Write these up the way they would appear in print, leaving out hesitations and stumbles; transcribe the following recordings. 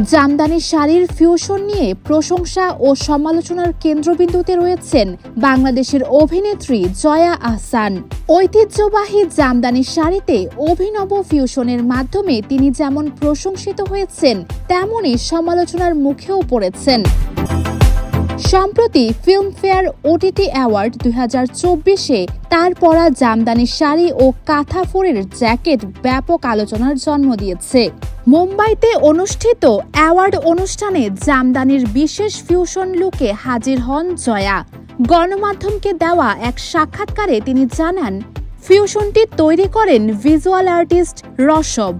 জামদানি শাড়ির ফিউশন নিয়ে প্রশংসা ও সমালোচনার কেন্দ্রবিন্দুতে রয়েছেন বাংলাদেশের অভিনেত্রী জয়া আহসান। ঐতিহ্যবাহী জামদানি শাড়িতে অভিনব ফিউশনের মাধ্যমে তিনি যেমন প্রশংসিত হয়েছেন, তেমনই সমালোচনার মুখেও পড়েছেন। সম্প্রতি ফিল্মফেয়ার ওটিটি অ্যাওয়ার্ড 2024-এ তার পরা জামদানি শাড়ি ও কাঁথা ফোরের জ্যাকেট ব্যাপক আলোচনার জন্ম দিয়েছে। মুম্বাইতে অনুষ্ঠিত অ্যাওয়ার্ড অনুষ্ঠানে জামদানির বিশেষ ফিউশন লুকে হাজির হন জয়া। গণমাধ্যমকে দেওয়া এক সাক্ষাৎকারে তিনি জানান, ফিউশনটি তৈরি করেন ভিজুয়াল আর্টিস্ট রসব।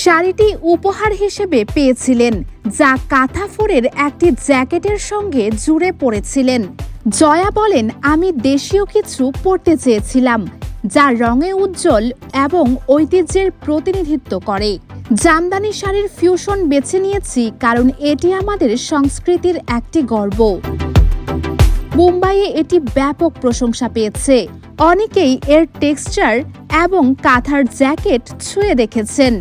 শাড়িটি উপহার হিসেবে পেয়েছিলেন, যা কাঁথা ফোরের একটি জ্যাকেটের সঙ্গে জুড়ে পড়েছিলেন। জয়া বলেন, আমি দেশীয় কিছু পরতে চেয়েছিলাম যা রঙে উজ্জ্বল এবং ঐতিহ্যের প্রতিনিধিত্ব করে। জামদানি শাড়ির ফিউশন বেছে নিয়েছি কারণ এটি আমাদের সংস্কৃতির একটি গর্ব। মুম্বাইয়ে এটি ব্যাপক প্রশংসা পেয়েছে। অনেকেই এর টেক্সচার এবং কাঁথার জ্যাকেট ছুঁয়ে দেখেছেন।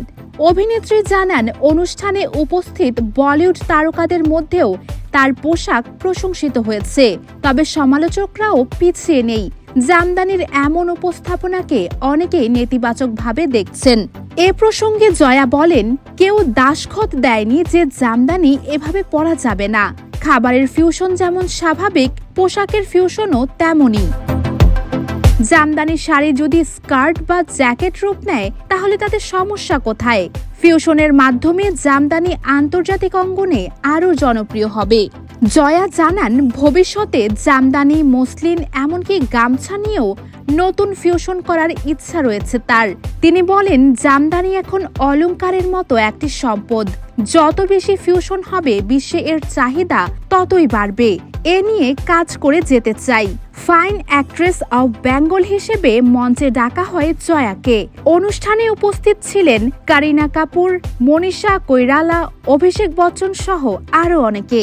অভিনেত্রী জানান, অনুষ্ঠানে উপস্থিত বলিউড তারকাদের মধ্যেও তার পোশাক প্রশংসিত হয়েছে, তবে সমালোচকরাও পিছিয়ে নেই। জামদানির এমন উপস্থাপনাকে অনেকেই নেতিবাচকভাবে দেখছেন। এ প্রসঙ্গে জয়া বলেন, কেউ দাসখত দেয়নি যে জামদানি এভাবে পরা যাবে না। খাবারের ফিউশন যেমন স্বাভাবিক, পোশাকের ফিউশনও তেমনই। জামদানি শাড়ি যদি স্কার্ট বা জ্যাকেট রূপ নেয়, তাহলে তাতে সমস্যা কোথায়? ফিউশনের মাধ্যমে জামদানি আন্তর্জাতিক অঙ্গনে আরও জনপ্রিয় হবে। জয়া জানান, ভবিষ্যতে জামদানি, মসলিন এমনকি গামছা নিয়েও নতুন ফিউশন করার ইচ্ছা রয়েছে তার। তিনি বলেন, জামদানি এখন অলংকারের মতো একটি সম্পদ। যত বেশি ফিউশন হবে, বিশ্বে এর চাহিদা ততই বাড়বে। এ নিয়ে কাজ করে যেতে চাই। ফাইন অ্যাক্ট্রেস অব বেঙ্গল হিসেবে মঞ্চে ডাকা হয় জয়াকে। অনুষ্ঠানে উপস্থিত ছিলেন কারিনা কাপুর, মনীষা কৈরালা, অভিষেক বচ্চন সহ আরও অনেকে।